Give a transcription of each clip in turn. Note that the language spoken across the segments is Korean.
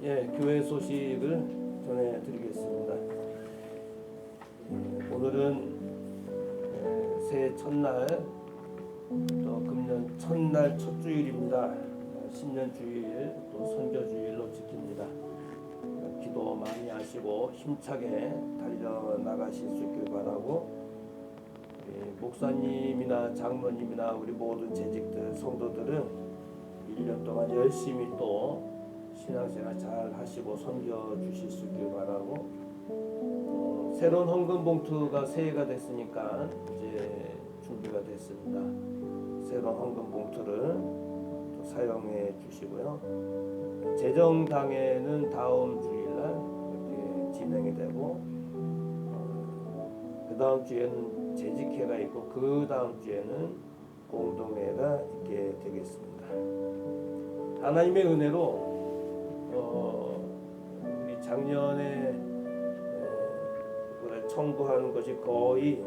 교회 소식을 전해드리겠습니다. 오늘은 새해 첫날, 또 금년 첫날 첫 주일입니다. 신년주일 또 선교주일로 지킵니다. 기도 많이 하시고 힘차게 달려나가실 수 있길 바라고, 목사님이나 장로님이나 우리 모든 재직들 성도들은 1년 동안 열심히 또 신앙생활 잘 하시고 섬겨 주실 수 있길 바라고, 새로운 헌금 봉투가 새해가 됐으니까 이제 준비가 됐습니다. 새로운 헌금 봉투를 또 사용해 주시고요. 재정당회는 다음 주일날 이렇게 진행이 되고, 그 다음 주에는 재직회가 있고, 그 다음 주에는 공동회가 있게 되겠습니다. 하나님의 은혜로 우리 작년에 청구하는 것이 거의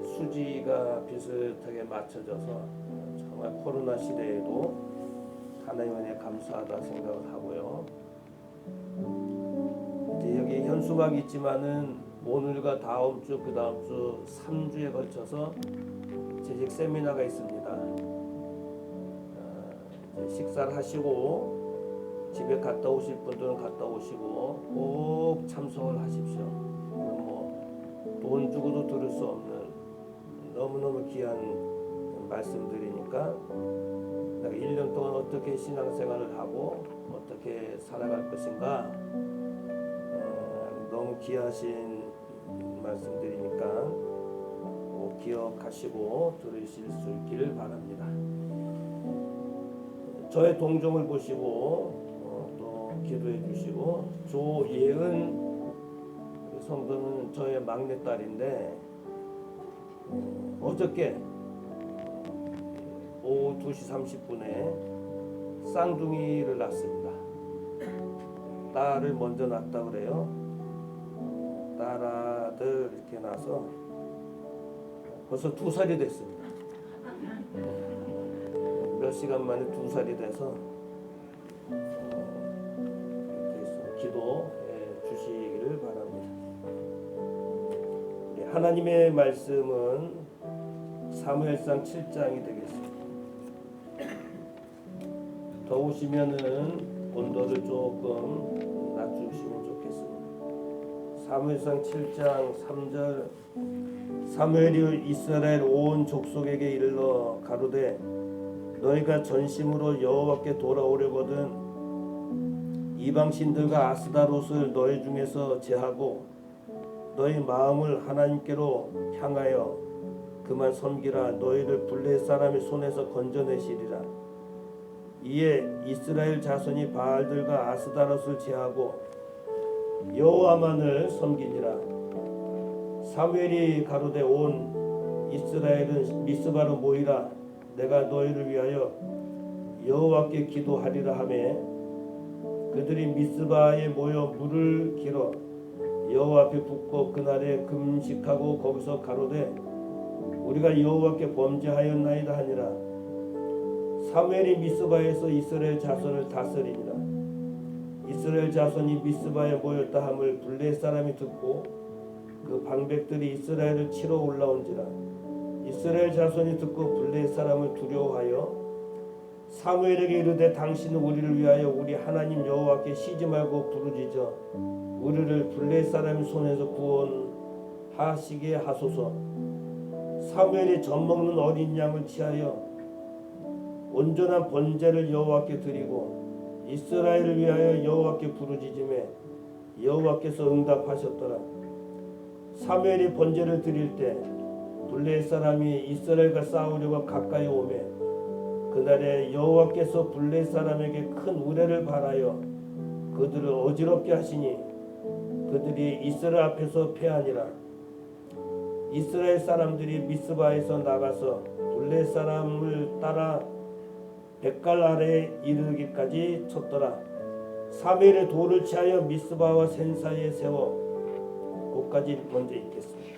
수지가 비슷하게 맞춰져서 정말 코로나 시대에도 하나님 은혜 감사하다 생각을 하고요. 이제 여기 현수막이 있지만은 오늘과 다음 주, 그 다음 주 3주에 걸쳐서 재직 세미나가 있습니다. 이제 식사를 하시고 집에 갔다 오실 분들은 갔다 오시고 꼭 참석을 하십시오. 돈 주고도 들을 수 없는 너무너무 귀한 말씀들이니까 내가 1년 동안 어떻게 신앙생활을 하고 어떻게 살아갈 것인가, 너무 귀하신 말씀들이니까 꼭 기억하시고 들으실 수 있기를 바랍니다. 저의 동정을 보시고 또 기도해 주시고, 조예은 성도는 저의 막내딸인데 어저께 오후 2시 30분에 쌍둥이를 낳습니다. 딸을 먼저 낳았다 그래요. 딸아들 이렇게 낳아서 벌써 2살이 됐습니다. 몇 시간 만에 2살이 돼서 기도해 주시기를 바랍니다. 하나님의 말씀은 사무엘상 7장이 되겠습니다. 더우시면은 온도를 조금 낮추시면 좋겠습니다. 사무엘상 7장 3절, 사무엘이 이스라엘 온 족속에게 이르러 가로되 너희가 전심으로 여호와께 돌아오려거든 이방 신들과 아스다롯을 너희 중에서 제하고 너희 마음을 하나님께로 향하여 그만 섬기라. 너희를 블레 사람의 손에서 건져내시리라. 이에 이스라엘 자손이 바알들과 아스다롯을 제하고 여호와만을 섬기니라. 사무엘이 가로되 온 이스라엘은 미스바로 모이라. 내가 너희를 위하여 여호와께 기도하리라 하매 그들이 미스바에 모여 물을 길어 여호와 앞에 붓고 그날에 금식하고 거기서 가로되 우리가 여호와께 범죄하였나이다 하니라. 사무엘이 미스바에서 이스라엘 자손을 다스리니라. 이스라엘 자손이 미스바에 모였다 함을 블레 사람이 듣고 그 방백들이 이스라엘을 치러 올라온지라. 이스라엘 자손이 듣고 블레 사람을 두려워하여 사무엘에게 이르되 당신은 우리를 위하여 우리 하나님 여호와께 쉬지 말고 부르짖어 우리를 블레 사람의 손에서 구원하시게 하소서. 사무엘이 젖먹는 어린 양을 취하여 온전한 번제를 여호와께 드리고 이스라엘을 위하여 여호와께 부르짖음에 여호와께서 응답하셨더라. 사무엘이 번제를 드릴 때 블레 사람이 이스라엘과 싸우려고 가까이 오매 그날에 여호와께서 블레 사람에게 큰 우레를 발하여 그들을 어지럽게 하시니 그들이 이스라엘 앞에서 패하니라. 이스라엘 사람들이 미스바에서 나가서 블레 사람을 따라 백갈 아래에 이르기까지 쳤더라. 사무엘의 돌을 취하여 미스바와 센 사이에 세워 곳까지 먼저 읽겠습니다.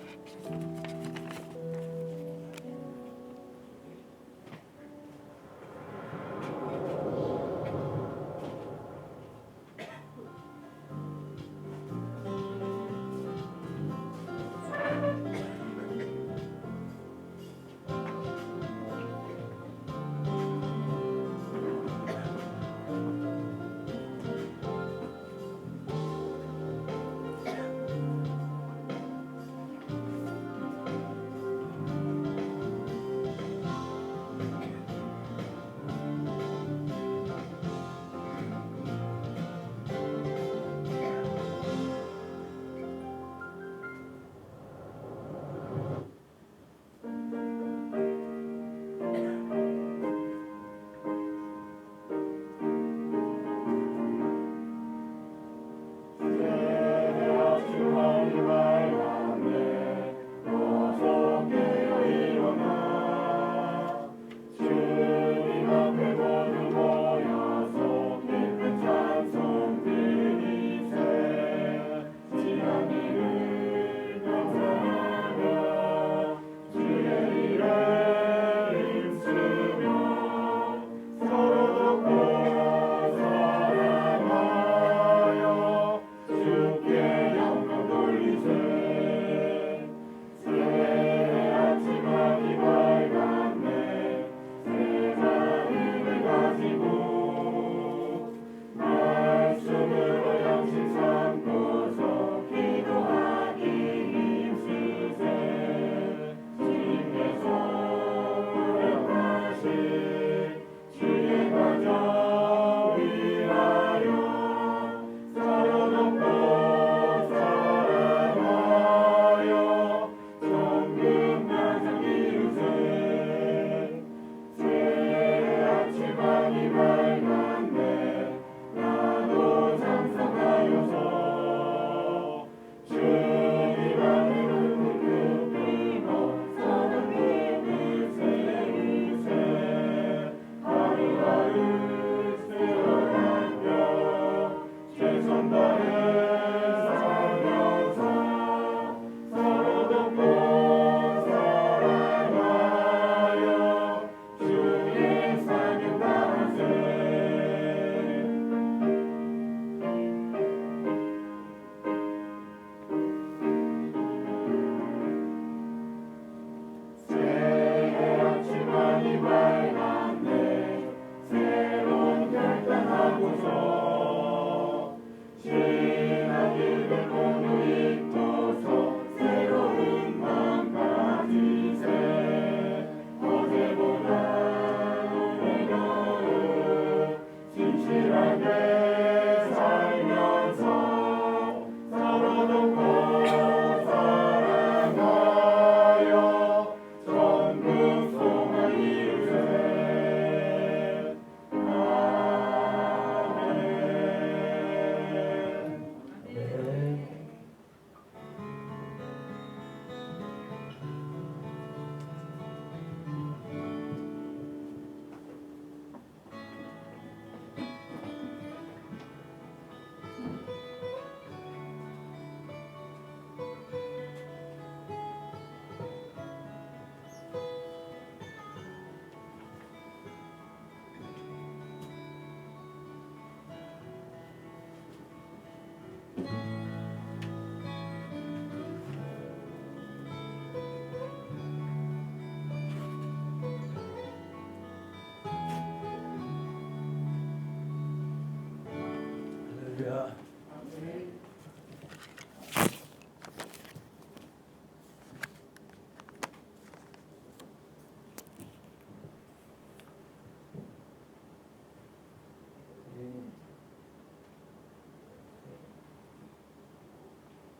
할렐루야.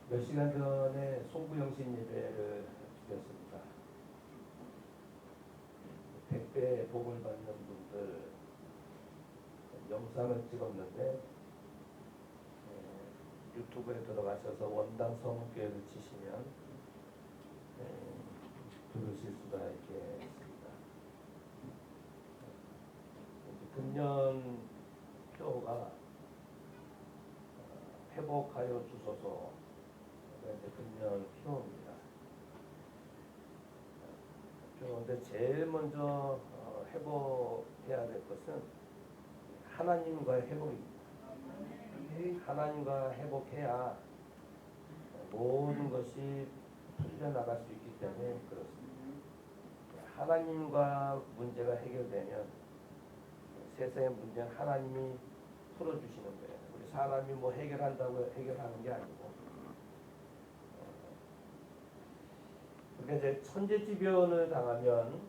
몇 시간 전에 송구영신 예배를 드렸습니다. 100배 복을 받는 분들 영상을 찍었는데 유튜브에 들어가셔서 원당 성교회를 치시면 들으실 수가 있겠습니다. 금년표가 회복하여 주소서 이제 금년표입니다. 그런데 제일 먼저 회복해야 될 것은 하나님과의 회복입니다. 하나님과 회복해야 모든 것이 풀려나갈 수 있기 때문에 그렇습니다. 하나님과 문제가 해결되면 세상의 문제는 하나님이 풀어주시는 거예요. 우리 사람이 뭐 해결한다고 해결하는 게 아니고. 그러니까 이제 천재지변을 당하면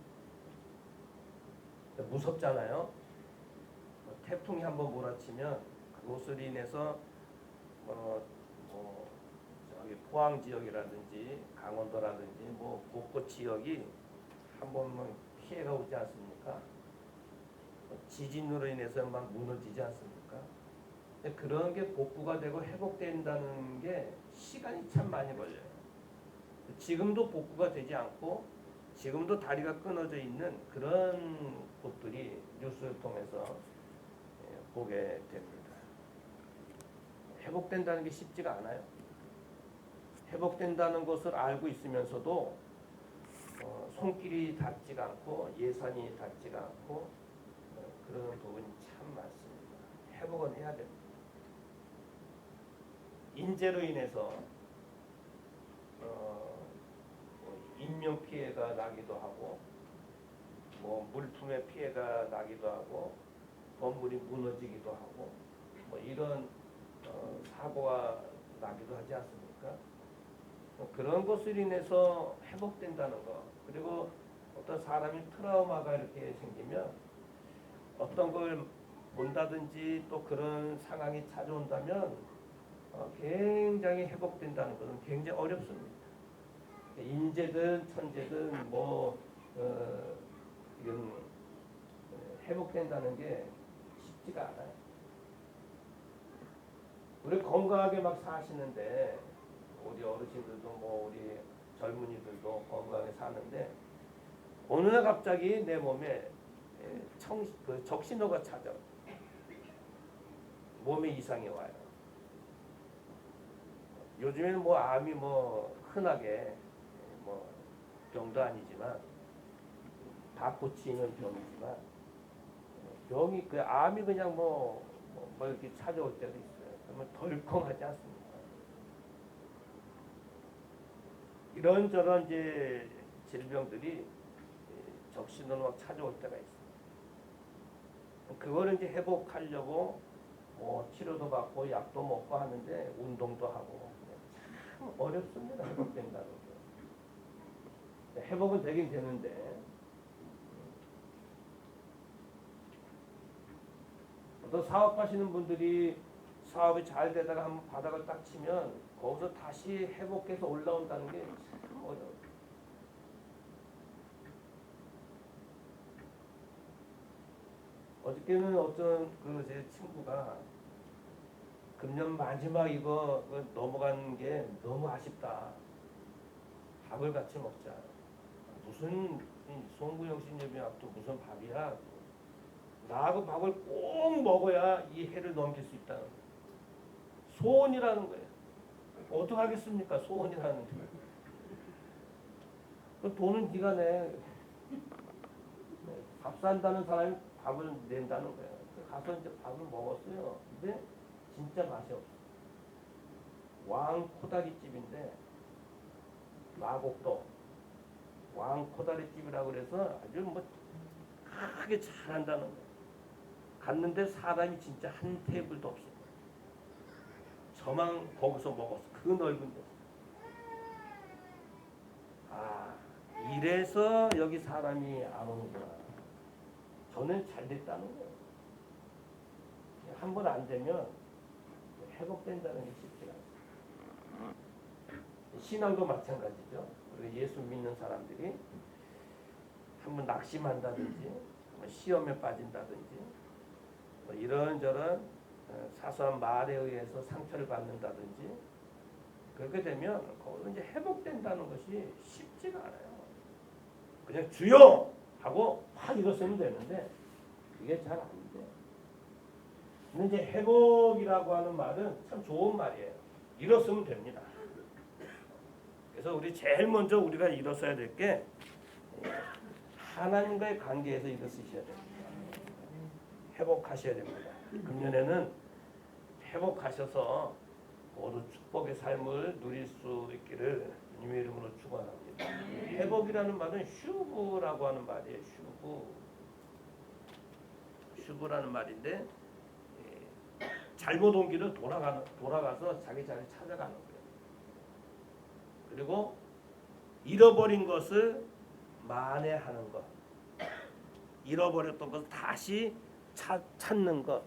무섭잖아요. 태풍이 한번 몰아치면 그것으로 인해서 저기 포항 지역이라든지 강원도라든지 뭐 곳곳 지역이 한번 피해가 오지 않습니까? 지진으로 인해서 막 무너지지 않습니까? 그런 게 복구가 되고 회복된다는 게 시간이 참 많이 걸려요. 지금도 복구가 되지 않고 지금도 다리가 끊어져 있는 그런 곳들이 뉴스를 통해서 보게 됩니다. 회복된다는 게 쉽지가 않아요. 회복된다는 것을 알고 있으면서도 손길이 닿지가 않고 예산이 닿지가 않고 그런 부분이 참 많습니다. 회복은 해야 됩니다. 인재로 인해서 인명 피해가 나기도 하고 뭐 물품의 피해가 나기도 하고 건물이 무너지기도 하고 뭐 이런 사고가 나기도 하지 않습니까? 그런 것으로 인해서 회복된다는 것, 그리고 어떤 사람이 트라우마가 이렇게 생기면 어떤 걸 본다든지 또 그런 상황이 찾아온다면 굉장히 회복된다는 것은 굉장히 어렵습니다. 인재든 천재든 이건 회복된다는 게 쉽지가 않아요. 우리 건강하게 막 사시는데 우리 어르신들도 우리 젊은이들도 건강하게 사는데 어느 날 갑자기 내 몸에 적신호가 찾아 몸에 이상이 와요. 요즘에는 암이 흔하게 병도 아니지만 다 고치는 병이지만 병이 암이 그냥 이렇게 찾아올 때도 있어요. 그러면 덜컹하지 않습니까? 이런저런 이제 질병들이 적신호로 막 찾아올 때가 있어요. 그거를 이제 회복하려고 치료도 받고 약도 먹고 하는데 운동도 하고 참 어렵습니다. 회복된다는 게. 회복은 되긴 되는데 어떤 사업하시는 분들이 사업이 잘 되다가 한번 바닥을 딱 치면 거기서 다시 회복해서 올라온다는 게 참 어려워요. 어저께는 어떤 제 친구가 금년 마지막 이거 넘어간 게 너무 아쉽다. 밥을 같이 먹자. 무슨 송구영신 예배 앞도 무슨 밥이야. 나하고 밥을 꼭 먹어야 이 해를 넘길 수 있다는 거예요. 소원이라는 거예요. 어떡하겠습니까? 소원이라는 게. 그 돈은 네가 내. 밥 산다는 사람이 밥을 낸다는 거예요. 가서 이제 밥을 먹었어요. 근데 진짜 맛이 없어. 왕 코다리집인데 마곡도 왕 코다리집이라고 그래서 아주 크게 잘한다는 거예요. 갔는데 사람이 진짜 한 테이블도 없어요. 저만 거기서 먹었어. 그 넓은 데. 아, 이래서 여기 사람이 안 오는구나. 저는 잘 됐다는 거예요. 한 번 안 되면 회복된다는 게 쉽지 않아요. 신앙도 마찬가지죠. 우리 예수 믿는 사람들이 한번 낙심한다든지, 한번 시험에 빠진다든지, 뭐 이런저런 사소한 말에 의해서 상처를 받는다든지, 그렇게 되면 거기서 이제 회복된다는 것이 쉽지가 않아요. 그냥 주여 하고 확 일어서면 되는데 이게 잘 안 돼. 근데 이제 회복이라고 하는 말은 참 좋은 말이에요. 일어서면 됩니다. 그래서 우리 제일 먼저 우리가 일어서야 될 게 하나님과의 관계에서 일어서셔야 됩니다. 회복하셔야 됩니다. 금년에는 회복하셔서 모두 축복의 삶을 누릴 수 있기를 주님의 이름으로 축원합니다. 회복이라는 말은 슈브라고 하는 말이에요. 슈브라는 말인데 잘못 온 길을 돌아가서 자기 자리 찾아가는 거예요. 그리고 잃어버린 것을 만회하는 것, 잃어버렸던 것을 다시 찾는 것,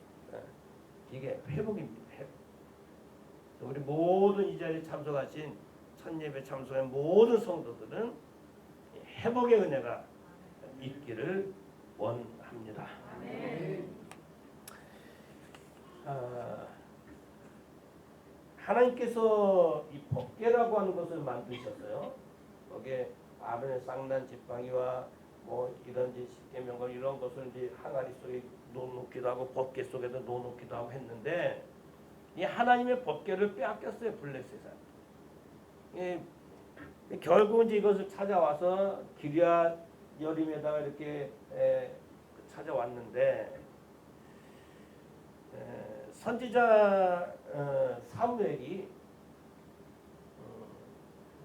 이게 회복입니다. 회복. 우리 모든 이 자리에 참석하신 첫 예배 참석한 모든 성도들은 회복의 은혜가 있기를 원합니다. 하나님께서 이 법궤라고 하는 것을 만드셨어요. 거기에 아론의 쌍난 지팡이와 뭐 이런 이제 십계명과 이런 것을 이제 항아리 속에 놓기도 하고 법궤 속에도 놓기도 하고 했는데 이 하나님의 법궤를 빼앗겼어요. 블레셋은. 결국 이제 이것을 찾아와서 기럇 여림에다가 이렇게 찾아왔는데 선지자 사무엘이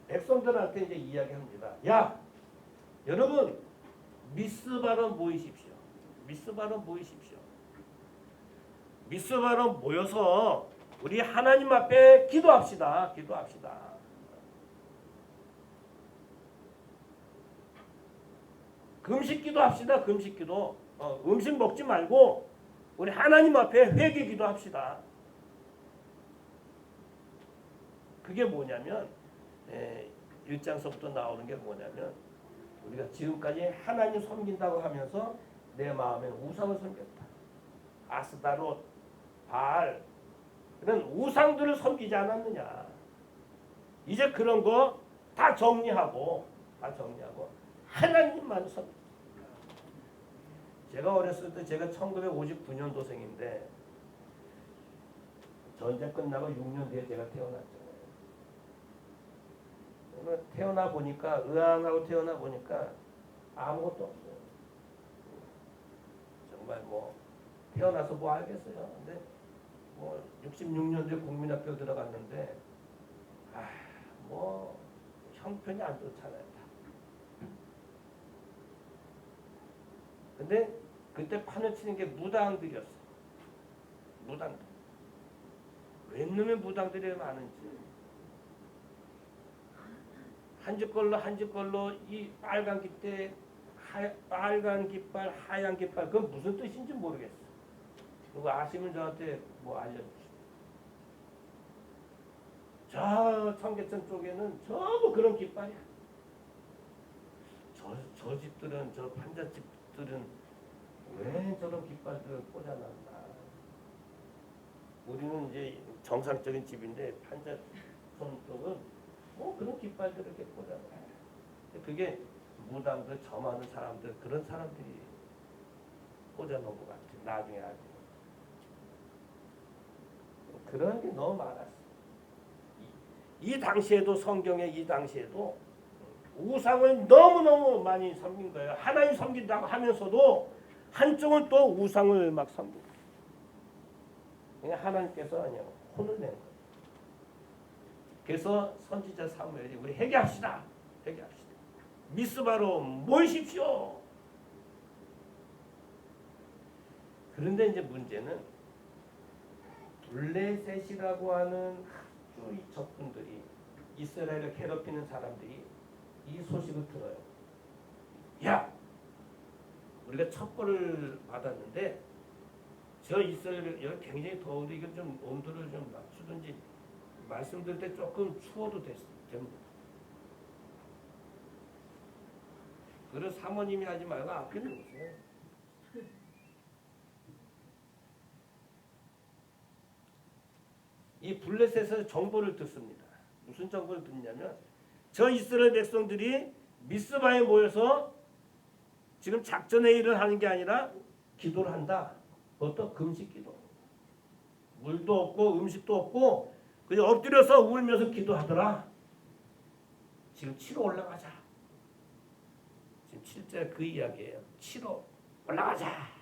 백성들한테 이제 이야기합니다. 야, 여러분 미스바로 모이십시오. 미스바로 모이십시오. 미스바로 모여서 우리 하나님 앞에 기도합시다. 기도합시다. 금식기도 합시다. 금식기도. 음식 먹지 말고 우리 하나님 앞에 회개기도 합시다. 그게 뭐냐면 1장서부터 나오는 게 뭐냐면 우리가 지금까지 하나님 섬긴다고 하면서 내 마음에 우상을 섬겼다. 아스다롯, 바알 이런 우상들을 섬기지 않았느냐. 이제 그런 거 다 정리하고 하나님만 섬기자. 제가 어렸을 때 제가 1959년도생인데 전쟁 끝나고 6년 뒤에 제가 태어났잖아요. 태어나 보니까 의왕하고 태어나 보니까 아무것도 없어요. 정말 뭐 태어나서 뭐 알겠어요. 근데 뭐 66년도에 국민학교 들어갔는데 뭐 형편이 안 좋잖아요. 근데 그때 판을 치는 게 무당들이었어. 무당들. 웬 놈의 무당들이 많은지. 한 집 걸로 이 빨간 깃대, 빨간 깃발, 하얀 깃발 그건 무슨 뜻인지 모르겠어. 그거 아시면 저한테 뭐 알려주시오. 저 청계천 쪽에는 전부 그런 깃발이야. 저 집들은 저 판잣집들은 왜 저런 깃발들을 꽂아놨나. 우리는 이제 정상적인 집인데 판잣손 쪽은 뭐 그런 깃발들을 이렇게 꽂아놔. 그게 무당들 점하는 사람들 그런 사람들이 꽂아놓은 것 같아. 나중에 알고. 그런 게 너무 많았어. 이 당시에도 성경에 이 당시에도 우상을 너무너무 많이 섬긴 거예요. 하나님 섬긴다고 하면서도 한쪽은 또 우상을 막 섬기고. 그러니까 하나님께서 그냥 혼을 낸 거예요. 그래서 선지자 사무엘이 우리 회개합시다. 회개합시다. 미스바로 모이십시오. 그런데 이제 문제는 블레셋이라고 하는 아주 이 적군들이 이스라엘을 괴롭히는 사람들이 이 소식을 들어요. 야, 우리가 첩보를 받았는데 저 이스라엘 여기 굉장히 더운데 이걸 좀 온도를 좀 낮추든지 말씀드릴 때 조금 추워도 됩니다. 그래서 사모님이 하지 말고 앞에 놓으세요. 이 블레셋에서 정보를 듣습니다. 무슨 정보를 듣냐면 저 이스라엘 백성들이 미스바에 모여서 지금 작전의 일을 하는 게 아니라 기도를 한다. 그것도 금식기도. 물도 없고 음식도 없고 그냥 엎드려서 울면서 기도하더라. 지금 치러 올라가자. 지금 7절 그 이야기예요. 치러 올라가자.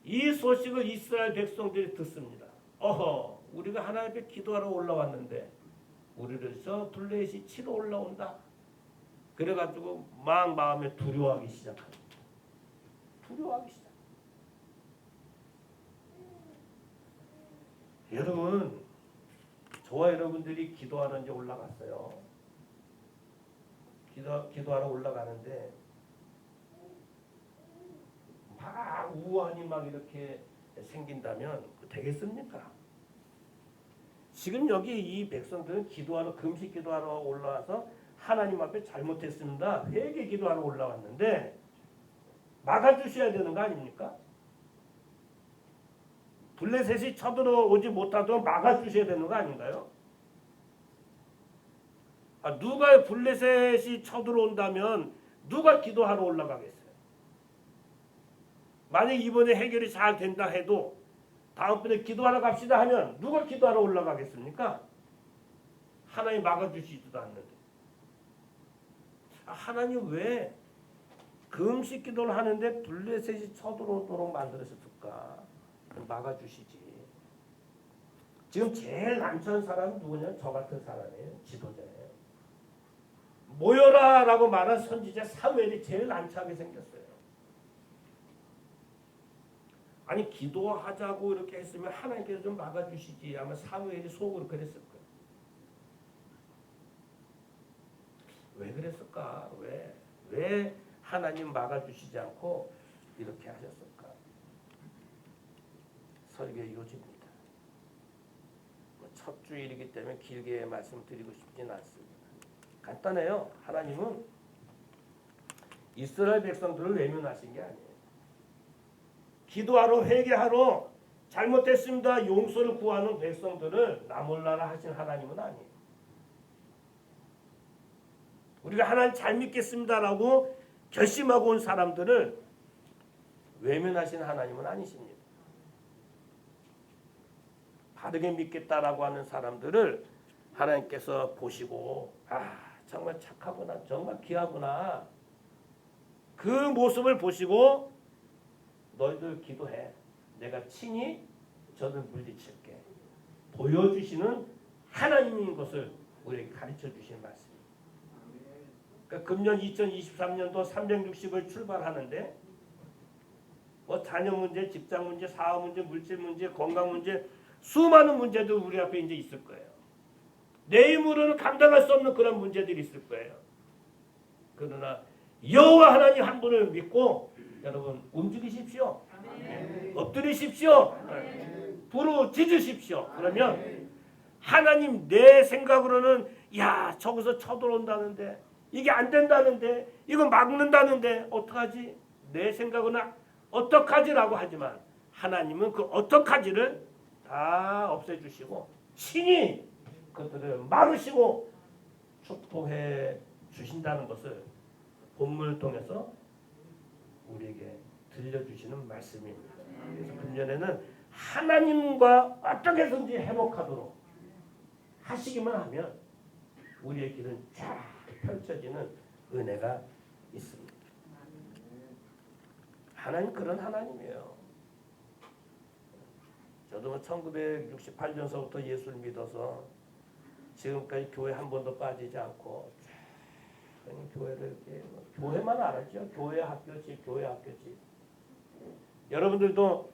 이 소식을 이스라엘 백성들이 듣습니다. 어허, 우리가 하나님 앞에 기도하러 올라왔는데 우리를 저 블레셋이 치러 올라온다. 그래가지고 막 마음에 두려워하기 시작합니다. 두려워하기 시작. 여러분, 저와 여러분들이 기도하러 이제 올라갔어요. 기도하러 올라가는데 막 우환이 막 이렇게 생긴다면 되겠습니까? 지금 여기 이 백성들은 기도하러 금식 기도하러 올라와서 하나님 앞에 잘못했습니다. 회개 기도하러 올라왔는데 막아주셔야 되는 거 아닙니까? 블레셋이 쳐들어오지 못하도록 막아주셔야 되는 거 아닌가요? 누가 블레셋이 쳐들어온다면 누가 기도하러 올라가겠어요? 만약 이번에 해결이 잘 된다 해도 다음번에 기도하러 갑시다 하면 누가 기도하러 올라가겠습니까? 하나님 막아주시지도 않는데. 하나님 왜 금식 기도를 하는데 블레셋이 쳐들어오도록 만들어줬을까? 막아주시지. 지금 제일 난처한 사람은 누구냐? 저 같은 사람이에요. 지도자예요. 모여라 라고 말한 선지자 사무엘이 제일 난처하게 생겼어요. 아니 기도하자고 이렇게 했으면 하나님께서 좀 막아주시지. 아마 사무엘이 속으로 그랬을 거예요. 왜 그랬을까? 왜 하나님 막아주시지 않고 이렇게 하셨을까? 설교의 요지입니다. 첫 주일이기 때문에 길게 말씀드리고 싶지는 않습니다. 간단해요. 하나님은 이스라엘 백성들을 외면하신 게 아니에요. 기도하러 회개하러 잘못했습니다. 용서를 구하는 백성들을 나 몰라라 하신 하나님은 아니에요. 우리가 하나님 잘 믿겠습니다라고 결심하고 온 사람들을 외면하신 하나님은 아니십니다. 바르게 믿겠다라고 하는 사람들을 하나님께서 보시고 정말 착하구나, 정말 귀하구나. 그 모습을 보시고 너희들 기도해. 내가 친히 저들 물리칠게. 보여주시는 하나님인 것을 우리에게 가르쳐 주시는 말씀입니다. 그러니까 금년 2023년도 360을 출발하는데 뭐 자녀 문제, 직장 문제, 사업 문제, 물질 문제, 건강 문제 수많은 문제도 우리 앞에 이제 있을 거예요. 내 힘으로는 감당할 수 없는 그런 문제들이 있을 거예요. 그러나 여호와 하나님 한 분을 믿고 여러분 움직이십시오. 엎드리십시오. 부르짖으십시오. 그러면 하나님 내 생각으로는 야 저기서 쳐들어온다는데 이게 안 된다는데 이거 막는다는데 어떡하지? 내 생각은 어떡하지라고 하지만 하나님은 그 어떡하지를 다 없애주시고 친히 그들을 막으시고 축복해 주신다는 것을 본문을 통해서 우리에게 들려주시는 말씀입니다. 그래서 금년에는 하나님과 어떻게 해서든지 회복하도록 하시기만 하면 우리의 길은 쫙 펼쳐지는 은혜가 있습니다. 하나님 그런 하나님이에요. 저도 1968년서부터 예수를 믿어서 지금까지 교회 한 번도 빠지지 않고 교회를 이렇게 교회만 알았죠. 교회 학교지, 교회 학교지. 여러분들도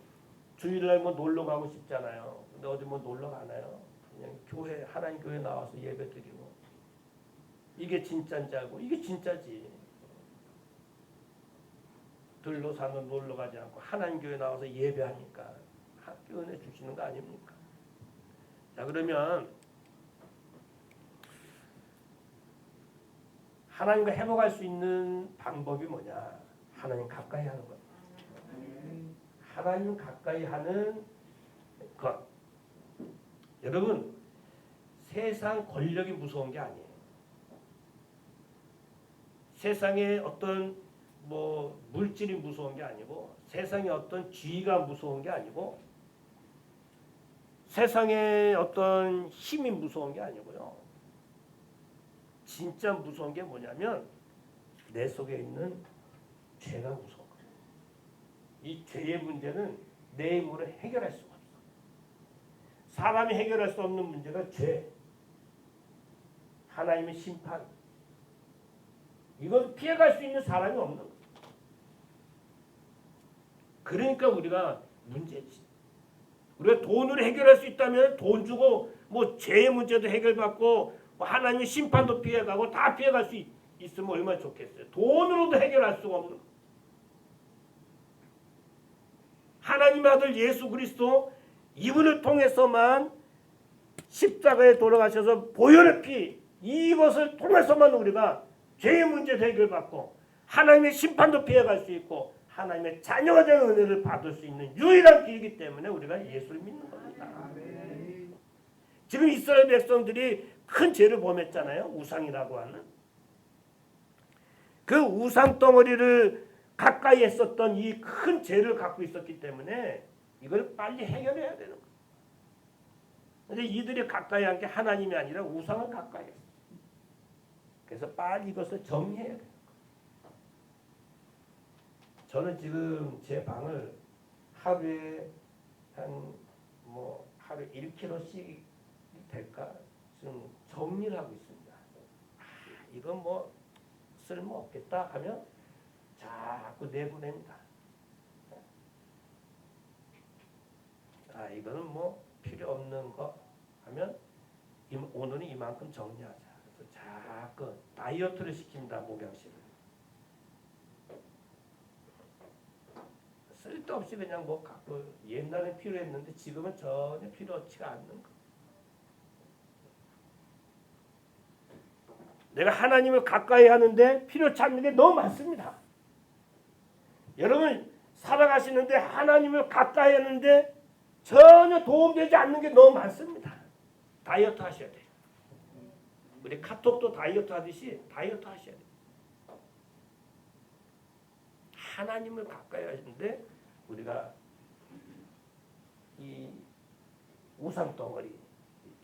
주일날 뭐 놀러 가고 싶잖아요. 근데 어디 뭐 놀러 가나요? 그냥 교회 하나님 교회 나와서 예배 드리고 이게 진짜인지 알고 이게 진짜지. 들로사는 놀러 가지 않고 하나님 교회 나와서 예배하니까 학교 은혜 주시는 거 아닙니까? 자 그러면 하나님과 회복할 수 있는 방법이 뭐냐? 하나님 가까이 하는 것. 하나님 가까이 하는 것. 여러분 세상 권력이 무서운 게 아니에요. 세상의 어떤 뭐 물질이 무서운 게 아니고 세상의 어떤 쥐가 무서운 게 아니고 세상의 어떤 힘이 무서운 게 아니고요. 진짜 무서운 게 뭐냐면 내 속에 있는 죄가 무서운 거예요. 이 죄의 문제는 내 힘으로 해결할 수가 없어. 사람이 해결할 수 없는 문제가 죄. 하나님의 심판. 이건 피해갈 수 있는 사람이 없는 거예요. 그러니까 우리가 문제지. 우리가 돈으로 해결할 수 있다면 돈 주고 뭐 죄의 문제도 해결받고 뭐 하나님의 심판도 피해가고 다 피해갈 수 있으면 얼마나 좋겠어요. 돈으로도 해결할 수가 없는 거예요. 하나님의 아들 예수 그리스도 이분을 통해서만 십자가에 돌아가셔서 보혈의 피 이것을 통해서만 우리가 죄의 문제도 해결받고 하나님의 심판도 피해갈 수 있고 하나님의 자녀가 되는 은혜를 받을 수 있는 유일한 길이기 때문에 우리가 예수를 믿는 겁니다. 지금 이스라엘 백성들이 큰 죄를 범했잖아요. 우상이라고 하는. 그 우상 덩어리를 가까이 했었던 이 큰 죄를 갖고 있었기 때문에 이걸 빨리 해결해야 되는 거예요. 그런데 이들이 가까이 한 게 하나님이 아니라 우상을 가까이 했어요. 그래서 빨리 이것을 정리해야 돼요. 저는 지금 제 방을 하루에 하루 1kg씩 될까 지금 정리를 하고 있습니다. 이건 뭐 쓸모 없겠다 하면 자꾸 내보냅니다. 이거는 뭐 필요 없는 거 하면 오늘은 이만큼 정리하자. 그래서 자꾸 다이어트를 시킵니다. 목양식을. 쓸데없이 그냥 뭐 갖고 옛날에 필요했는데 지금은 전혀 필요치가 않는 거. 내가 하나님을 가까이 하는데 필요 찾는 게 너무 많습니다. 여러분 살아가시는데 하나님을 가까이 하는데 전혀 도움되지 않는 게 너무 많습니다. 다이어트 하셔야 돼요. 우리 카톡도 다이어트 하듯이 다이어트 하셔야 돼요. 하나님을 가까이 하시는데 우리가 이 우상 덩어리,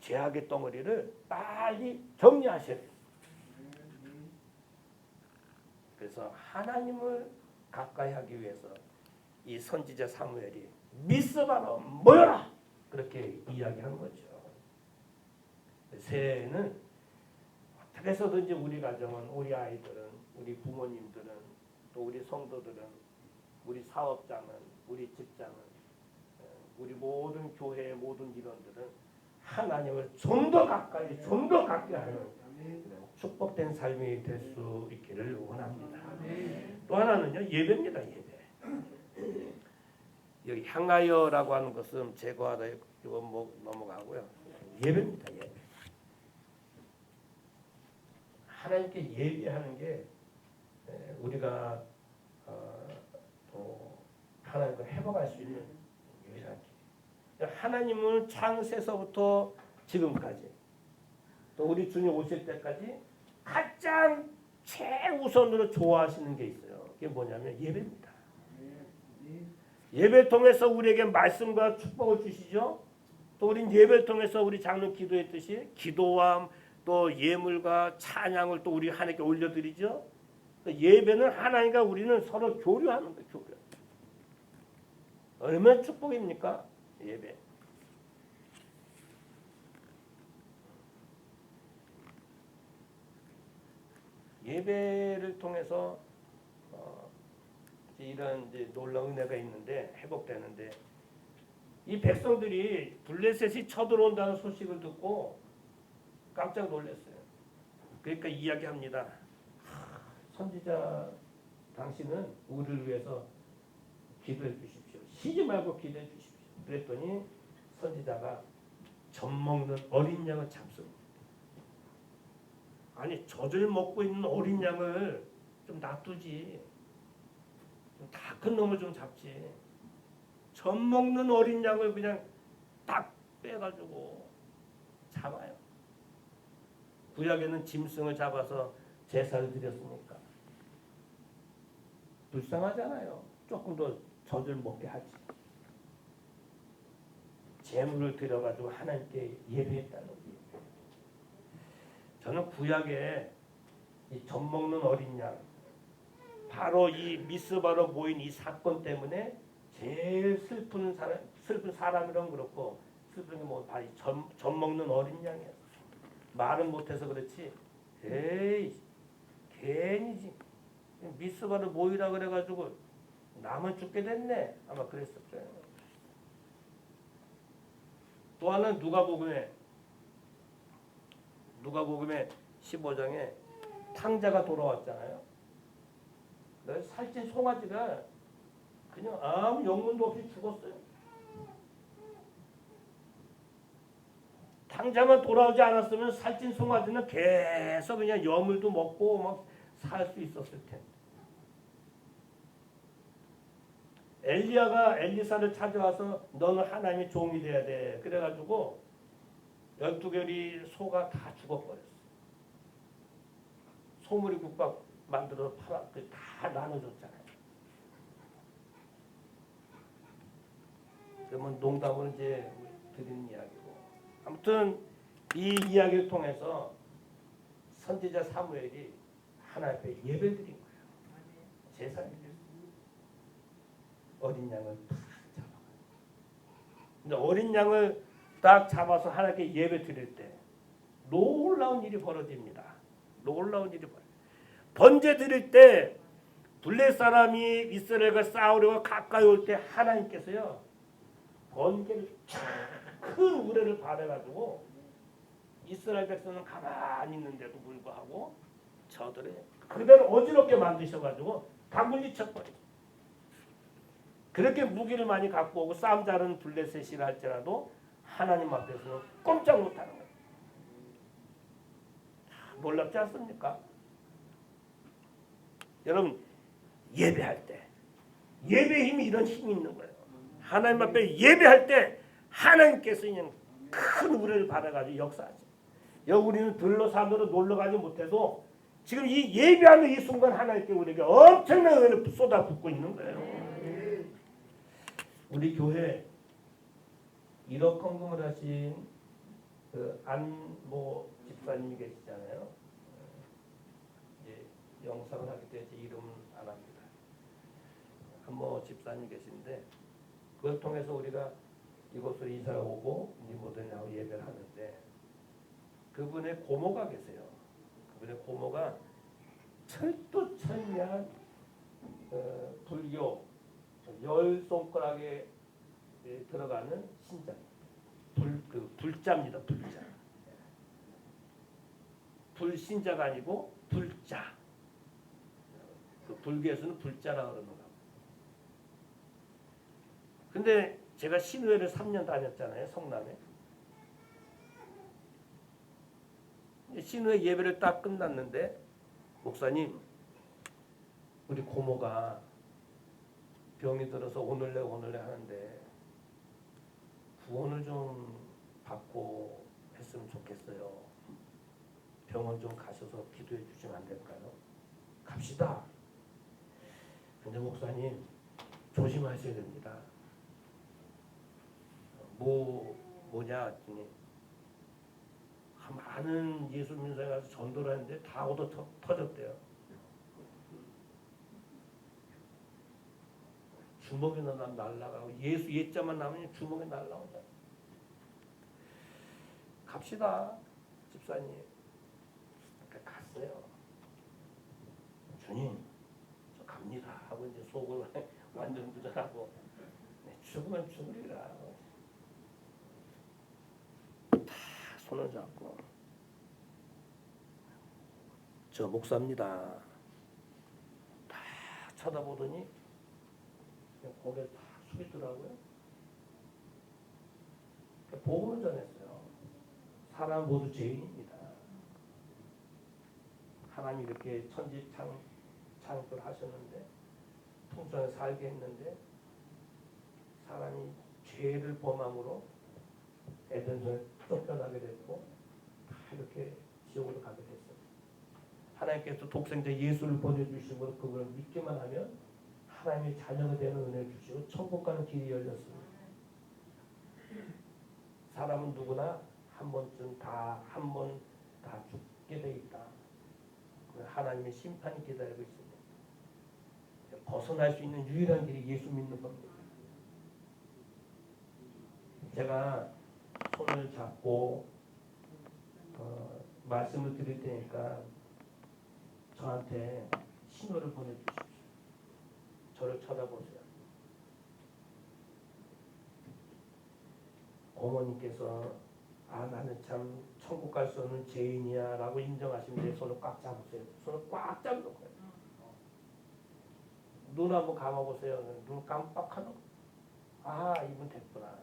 죄악의 덩어리를 빨리 정리하셔야 돼요. 그래서 하나님을 가까이 하기 위해서 이 선지자 사무엘이 미스바로 모여라 그렇게 이야기한 거죠. 새해에는 어떻게 해서든지 우리 가정은, 우리 아이들은, 우리 부모님들은, 또 우리 성도들은, 우리 사업장은, 우리 직장은, 우리 모든 교회의 모든 일원들은 하나님을 좀 더 가까이 하는 축복된 삶이 될 수 있기를 원합니다. 또 하나는요, 예배입니다. 예배. 여기 향하여라고 하는 것은 제거하다 이거 뭐 넘어가고요. 예배입니다. 예배. 하나님께 예배하는 게 우리가 또 하나님과 회복할 수 있는 유일한 길. 하나님은 창세서부터 지금까지 또 우리 주님 오실 때까지 가장 최우선으로 좋아하시는 게 있어요. 그게 뭐냐면 예배입니다. 예배를 통해서 우리에게 말씀과 축복을 주시죠. 또 우린 예배를 통해서 우리 장로 기도했듯이 기도와 또 예물과 찬양을 또 우리 하나님께 올려드리죠. 예배는 하나님과 우리는 서로 교류하는 거예요. 교류. 얼마나 축복입니까? 예배. 예배를 통해서 이런 이제 놀라운 은혜가 있는데 회복되는데 이 백성들이 블레셋이 쳐들어온다는 소식을 듣고 깜짝 놀랐어요. 그러니까 이야기합니다. 선지자 당신은 우리를 위해서 기도해 주십시오. 쉬지 말고 기도해 주십시오. 그랬더니 선지자가 젖 먹는 어린 양을 잡습니다. 아니 젖을 먹고 있는 어린 양을 좀 놔두지. 다 큰 놈을 좀 잡지. 젖 먹는 어린 양을 그냥 딱 빼가지고 잡아요. 구약에는 짐승을 잡아서 제사를 드렸으니까 불쌍하잖아요. 조금 더 젖을 먹게 하지. 제물을 드려가지고 하나님께 예배했다는 거예요. 저는 구약에 이 젖 먹는 어린 양, 바로 이 미스바로 모인 이 사건 때문에 제일 슬픈 사람이란 그렇고 슬픈 게 뭐 바로 젖 먹는 어린 양이야. 말은 못해서 그렇지. 에이 괜히지. 미스바로 모이라 그래가지고 나만 죽게 됐네. 아마 그랬었죠. 또 하나는 누가복음에 15장에 탕자가 돌아왔잖아요. 살찐 송아지가 그냥 아무 영문도 없이 죽었어요. 탕자만 돌아오지 않았으면 살찐 송아지는 계속 그냥 여물도 먹고 막 살 수 있었을 텐데. 엘리야가 엘리사를 찾아와서 너는 하나님의 종이 돼야 돼. 그래가지고 12개월이 소가 다 죽어버렸어. 소머리 국밥 만들어서 다 나눠줬잖아요. 그러면 농담을 이제 드리는 이야기고. 아무튼 이 이야기를 통해서 선지자 사무엘이 하나님 앞에 예배를 드린 거예요. 제사를 드렸어요. 어린 양을 딱 잡아. 근데 어린 양을 딱 잡아서 하나님께 예배 드릴 때 놀라운 일이 벌어집니다. 놀라운 일이 벌어져요. 번제 드릴 때 블레 사람이 이스라엘과 싸우려고 가까이 올 때 하나님께서요 번개를 큰 우레를 발해가지고 이스라엘 백성은 가만히 있는데도 불구하고 저들을 그대로 어지럽게 만드셔가지고 다 물리쳐버려요. 그렇게 무기를 많이 갖고 오고 싸움 잘하는 블레셋이라 할지라도 하나님 앞에서는 꼼짝 못하는 거예요. 놀랍지 않습니까? 여러분 예배할 때 예배의 힘이 이런 힘이 있는 거예요. 하나님 앞에 예배할 때 하나님께서 그냥 큰 우레를 받아가지고 역사하죠. 여기 우리는 들러산으로 놀러가지 못해도 지금 이 예배하는 이 순간 하나님께 우리에게 엄청난 은혜를 쏟아붓고 있는 거예요. 우리 교회 1억 헌금을 하신 그 안모 집사님이 계시잖아요. 이제 영상을 하기 때문에 제 이름은 안 합니다. 안모 집사님 계신데 그걸 통해서 우리가 이곳으로 이사를 오고 니모들하고 예배를 하는데 그분의 고모가 계세요. 그분의 고모가 철두철미한 불교 열 손가락에 들어가는 신자. 불자입니다. 불자. 불신자가 아니고 불자. 그 불교에서는 불자라고 그러는 거예요. 근데 제가 신의회를 3년 다녔잖아요. 성남에. 신의회 예배를 딱 끝났는데 목사님 우리 고모가 병이 들어서 오늘래 하는데 구원을 좀 받고 했으면 좋겠어요. 병원 좀 가셔서 기도해 주시면 안 될까요? 갑시다. 근데 목사님 조심하셔야 됩니다. 뭐냐 했더니 많은 예수 민사에 가서 전도를 하는데 다 얻어 터졌대요. 주먹이 날라가고 예수 예자만 나면 주먹이 날라오잖아. 갑시다 집사님. 그러니까 갔어요. 주님 저 갑니다 하고 이제 속을 완전 부정하고 죽으면 죽으리라. 손을 잡고 저 목사입니다. 다 쳐다보더니 그냥 고개를 딱 숙이더라고요. 복음을 전했어요. 사람 모두 죄인입니다. 하나님이 이렇게 창조를 하셨는데 풍성하게 살게 했는데 사람이 죄를 범함으로 에덴성에 쫓겨나게 됐고 이렇게 지옥으로 가게 됐어요. 하나님께서 독생자 예수를 보내주시고 그걸 믿기만 하면 하나님의 자녀가 되는 은혜를 주시고 천국 가는 길이 열렸습니다. 사람은 누구나 한 번쯤 한 번 다 죽게 돼 있다. 하나님의 심판이 기다리고 있습니다. 벗어날 수 있는 유일한 길이 예수 믿는 겁니다. 제가 손을 잡고 말씀을 드릴 테니까 저한테 신호를 보내주십시오. 저를 쳐다보세요. 어머니께서 나는 참 천국 갈 수 없는 죄인이야 라고 인정하시면 내 손을 꽉 잡으세요. 손을 꽉 잡는 거예요. 눈 한번 감아보세요. 눈 깜빡하는 거예요. 이분 됐구나.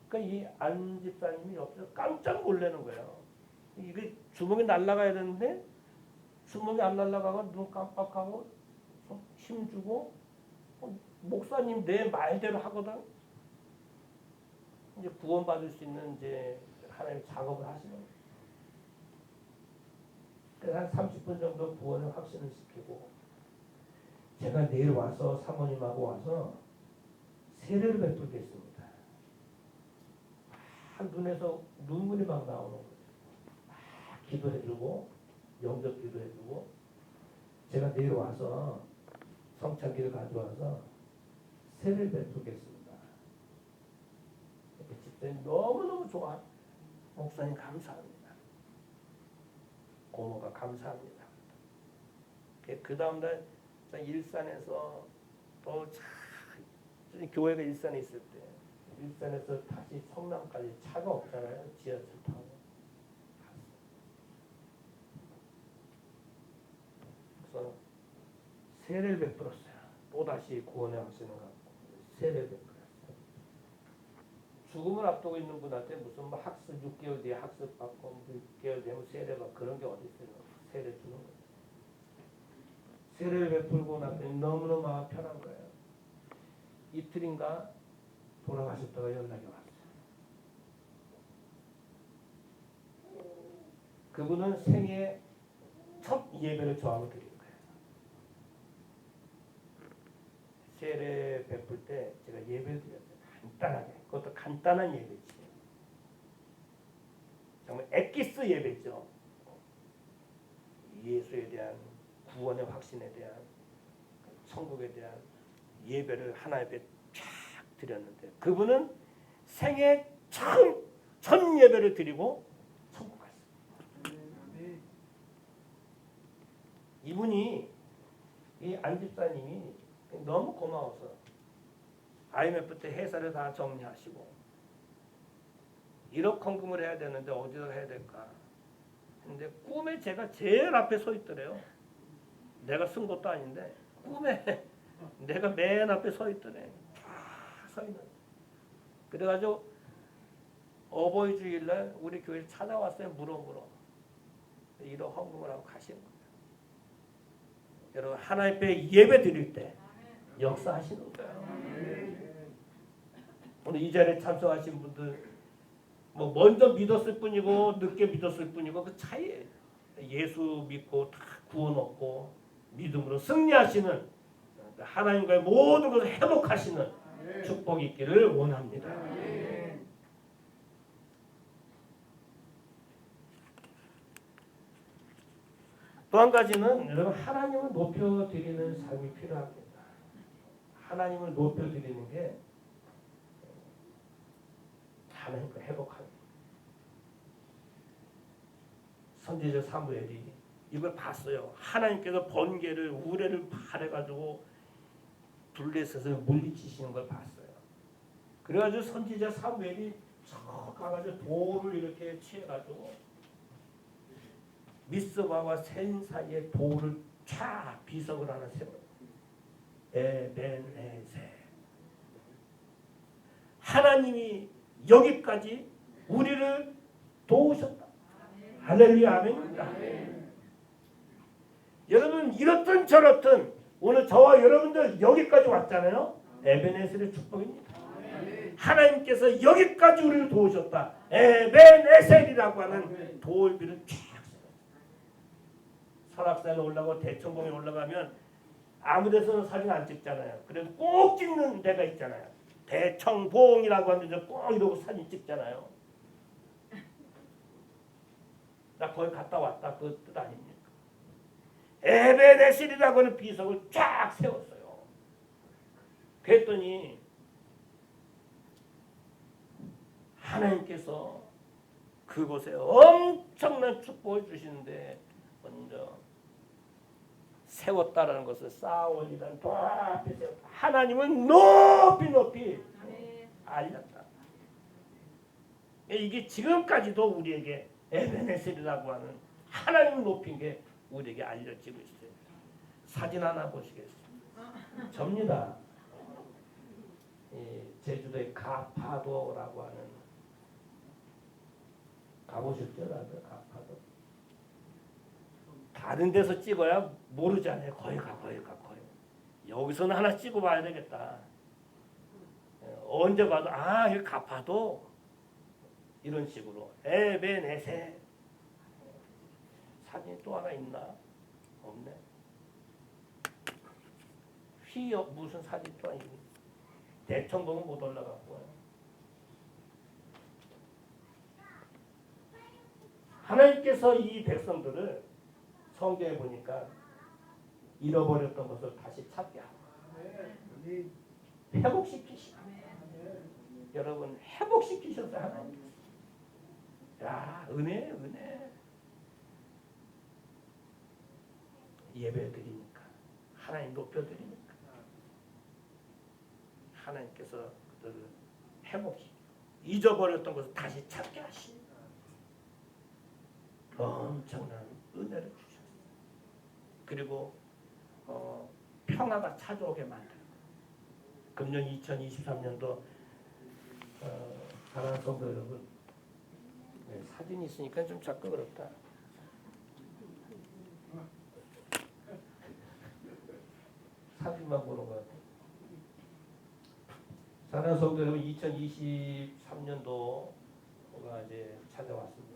그러니까 이 안 집사님이 옆에서 깜짝 놀라는 거예요. 이게 주먹이 날아가야 되는데 주먹이 안 날아가고 눈 깜빡하고 힘주고 목사님 내 말대로 하거든. 이제 구원받을 수 있는 이제 하나님 작업을 하시는 거예요. 그래서 한 30분 정도 구원을 확신을 시키고 제가 내일 와서 사모님하고 와서 세례를 베풀겠습니다. 눈에서 눈물이 막 나오는 거예요. 기도해주고 영접 기도해주고 제가 내일 와서 성찬기를 가져와서 세례를 베풀겠습니다. 집사님 너무너무 좋아. 목사님 감사합니다. 고모가 감사합니다. 그 다음날 일산에서 또 교회가 일산에 있을 때 일산에서 다시 성남까지 차가 없잖아요. 지하철 타고 그래서 세례를 베풀었어요. 또다시 구원의 확신을 갖고 세례를 베풀었어요. 죽음을 앞두고 있는 분한테 무슨 학습 6개월 뒤에 학습 받고 6개월 되면 세례가 그런 게 어디 있어요. 세례 주는 거예요. 세례를 베풀고 났더니 너무너무 마음 편한 거예요. 이틀인가 돌아가셨다가 연락이 왔어요. 그분은 생애 첫 예배를 저하고 드린 거예요. 세례 베풀 때 제가 예배를 드렸어요. 간단하게. 그것도 간단한 예배지. 정말 엑기스 예배죠. 예수에 대한 구원의 확신에 대한 천국에 대한 예배를 하나님께 쫙 드렸는데 그분은 생애 첫 예배를 드리고 천국 갔어요. 이분이 이 안 집사님이 너무 고마워서 IMF 때 회사를 다 정리하시고 1억 헌금을 해야 되는데 어디서 해야 될까? 근데 꿈에 제가 제일 앞에 서 있더래요. 내가 쓴 것도 아닌데 꿈에 내가 맨 앞에 서 있더래. 다 서 있는. 그래가지고 어버이 주일날 우리 교회에 찾아왔어요. 물어 1억 헌금을 하고 가시는 거예요. 여러분 하나님 앞에 예배 드릴 때 역사하시는 거예요. 오늘 이 자리에 참석하신 분들 먼저 믿었을 뿐이고 늦게 믿었을 뿐이고 그 차이예요. 예수 믿고 다 구원 얻고 믿음으로 승리하시는 하나님과의 모든 것을 회복하시는 축복이 있기를 원합니다. 또 한 가지는 여러분 하나님을 높여드리는 삶이 필요합니다. 하나님을 높여드리는 게 하나님과 회복합니다. 선지자 사무엘이 이걸 봤어요. 하나님께서 번개를 우레를 발해가지고 블레셋을 물리치시는 걸 봤어요. 그래가지고 선지자 사무엘이 저 가가지고 돌을 이렇게 취해가지고 미스바와 센 사이에 돌을 쫙 비석을 하나 세워요. 에벤에세. 하나님이 여기까지 우리를 도우셨다. 할렐루야 아멘입니다. 여러분 이렇든 저렇든 오늘 저와 여러분들 여기까지 왔잖아요. 에벤에셀의 축복입니다. 하나님께서 여기까지 우리를 도우셨다. 에벤에셀이라고 하는 돌비를 쫙 세워요. 설악산에 올라가고 대청봉에 올라가면 아무 데서는 사진 안 찍잖아요. 그래도 꼭 찍는 데가 있잖아요. 대청봉이라고 하는 데서 꼭 이러고 사진 찍잖아요. 나 거기 갔다 왔다 그 뜻 아닙니까? 에베네실이라고 하는 비석을 쫙 세웠어요. 그랬더니 하나님께서 그곳에 엄청난 축복을 주시는데 먼저 세웠다라는 것을 쌓아올리다는 높이 세웠다. 하나님은 높이 높이 알렸다. 이게 지금까지도 우리에게 에베네셀이라고 하는 하나님을 높인 게 우리에게 알려지고 있어요. 사진 하나 보시겠습니다. 접니다. 제주도의 가파도라고 하는 가보셨죠? 다들 가파도. 다른 데서 찍어야 모르잖아요. 거기 가. 여기서는 하나 찍어봐야 되겠다. 언제 봐도 여기 가파도 이런 식으로 에베네세. 사진이 또 하나 있나? 없네. 무슨 사진 또 아니고 대청봉은 못 올라갔고요. 하나님께서 이 백성들을 성경에 보니까 잃어버렸던 것을 다시 찾게 하고 회복시키시고 여러분 회복시키셨어요. 하나님. 야 은혜 예배 드리니까 하나님 높여드리니까 하나님께서 그들을 회복시키고 잊어버렸던 것을 다시 찾게 하시고 엄청난 은혜를 주셨어요. 그리고 평화가 찾아오게 만들고 금년 2023년도 사랑하는 성도 여러분 사진이 있으니까 좀 작고 그렇다. 사진만 보는 것 같아요. 사랑하는 성도 여러분 2023년도가 이제 찾아왔습니다.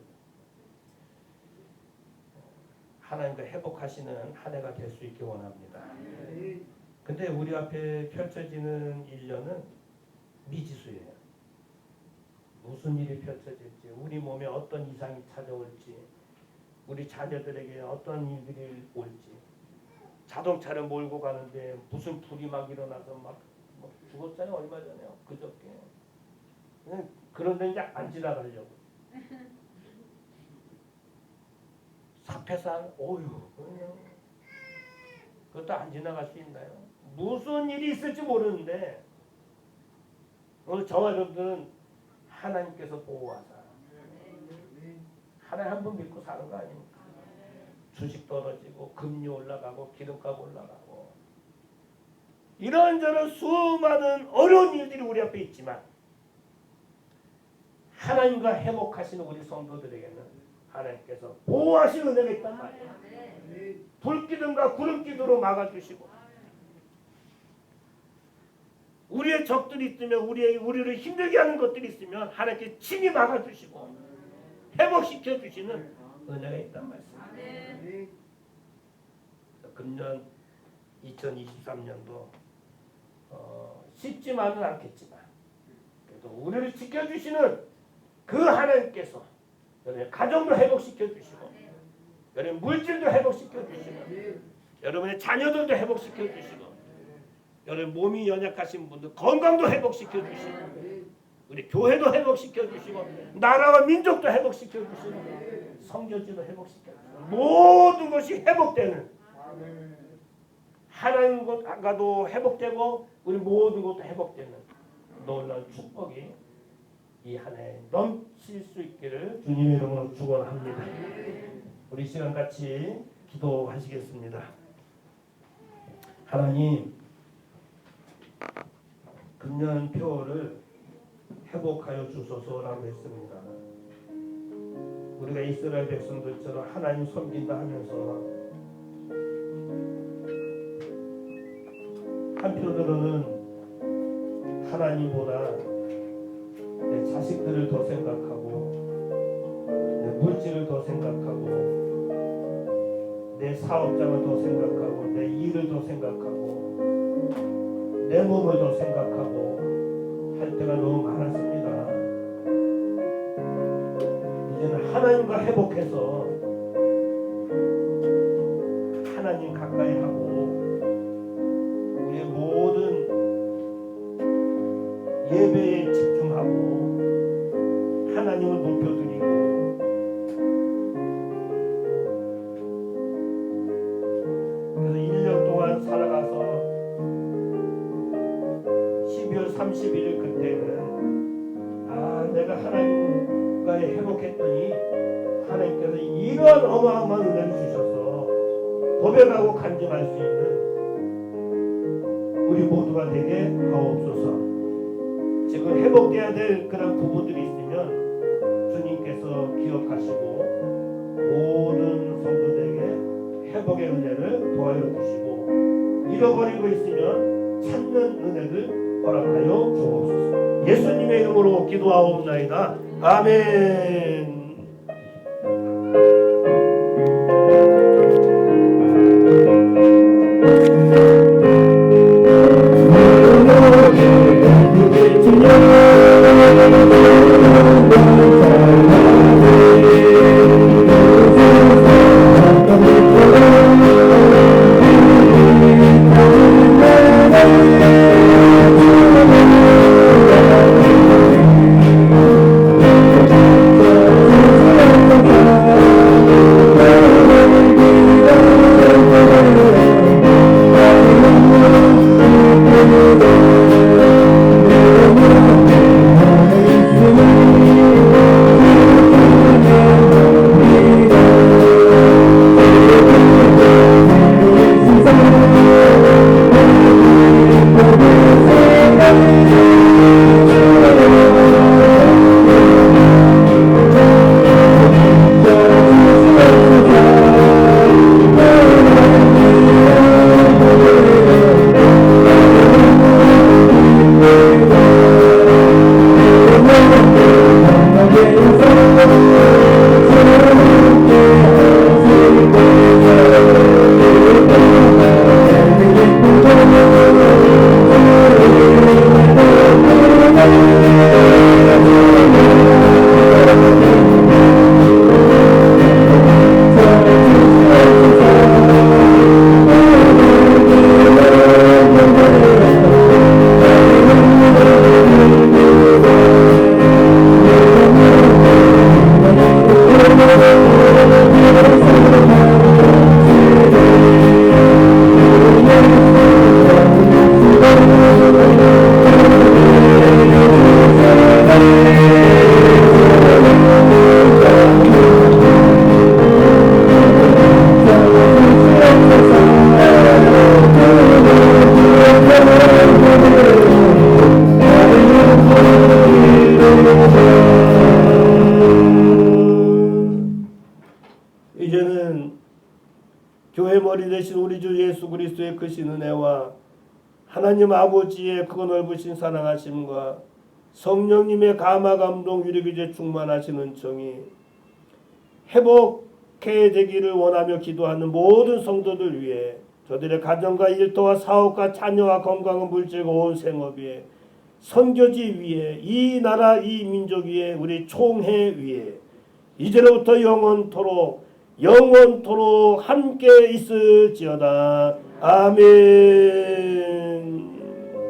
하나님과 회복하시는 한 해가 될 수 있기 원합니다. 근데 우리 앞에 펼쳐지는 1년은 미지수예요. 무슨 일이 펼쳐질지, 우리 몸에 어떤 이상이 찾아올지, 우리 자녀들에게 어떤 일들이 올지, 자동차를 몰고 가는데 무슨 불이 막 일어나서 막 죽었잖아요. 얼마 전에요. 그저께. 그런데 이제 안 지나가려고. 사패산, 그것도 안 지나갈 수 있나요? 무슨 일이 있을지 모르는데 오늘 저와 여러분들은 하나님께서 보호하사 하나님 한 분 믿고 사는 거 아닙니까? 주식 떨어지고 금리 올라가고 기름값 올라가고 이런저런 수많은 어려운 일들이 우리 앞에 있지만 하나님과 회복하시는 우리 성도들에게는 하나님께서 보호하시는 은혜가 있단 말이에요. 불기둥과 구름기둥으로 막아주시고 우리의 적들이 있으면 우리를 힘들게 하는 것들이 있으면 하나님께 친히 막아주시고 회복시켜주시는 은혜가 있단 말씀이에요. 금년 2023년도 쉽지만은 않겠지만 그래도 우리를 지켜주시는 그 하나님께서 여러분의 가정도 회복시켜주시고 여러분의 물질도 회복시켜주시고 여러분의 자녀들도 회복시켜주시고 여러분 몸이 연약하신 분들 건강도 회복시켜주시고 우리 교회도 회복시켜주시고 나라와 민족도 회복시켜주시고 성교지도 회복시켜주시고 모든 것이 회복되는 하나님과도 회복되고 우리 모든 것도 회복되는 놀라운 축복이 이 한 해 넘칠 수 있기를 주님의 이름으로 축원합니다. 우리 시간 같이 기도하시겠습니다. 하나님, 금년 표를 회복하여 주소서라고 했습니다. 우리가 이스라엘 백성들처럼 하나님 섬긴다 하면서 한편으로는 하나님보다 내 자식들을 더 생각하고 내 물질을 더 생각하고 내 사업장을 더 생각하고 내 일을 더 생각하고 내 몸을 더 생각하고 할 때가 너무 많았습니다. 이제는 하나님과 회복해서 하나님 가까이 하고 우리의 모든 예배에 집중하고 하나님을 높여드리고 그래서 1년 동안 살아가서 12월 31일 그때는 내가 하나님과의 회복했더니 하나님께서 이러한 어마어마한 은혜를 주셔서 고백하고 간증할 수 있는 우리 모두가 되게 하옵소서. 지금 회복돼야 될 그런 부분들이 있으면 주님께서 기억하시고 모든 성도들에게 회복의 은혜를 도와여 주시고 잃어버리고 있으면 찾는 은혜를 허락하여 주옵소서. 예수님의 이름으로 기도하옵나이다. 아멘. 교회 머리 되신 우리 주 예수 그리스도의 크신 은혜와 하나님 아버지의 크고 넓으신 사랑하심과 성령님의 감화 감동 유리기제 충만하시는 정이 회복해 되기를 원하며 기도하는 모든 성도들 위해 저들의 가정과 일터와 사업과 자녀와 건강한 물질과 온 생업 위에 선교지 위에 이 나라 이 민족 위에 우리 총회 위에 이제로부터 영원토록 함께 있을지어다. 아멘.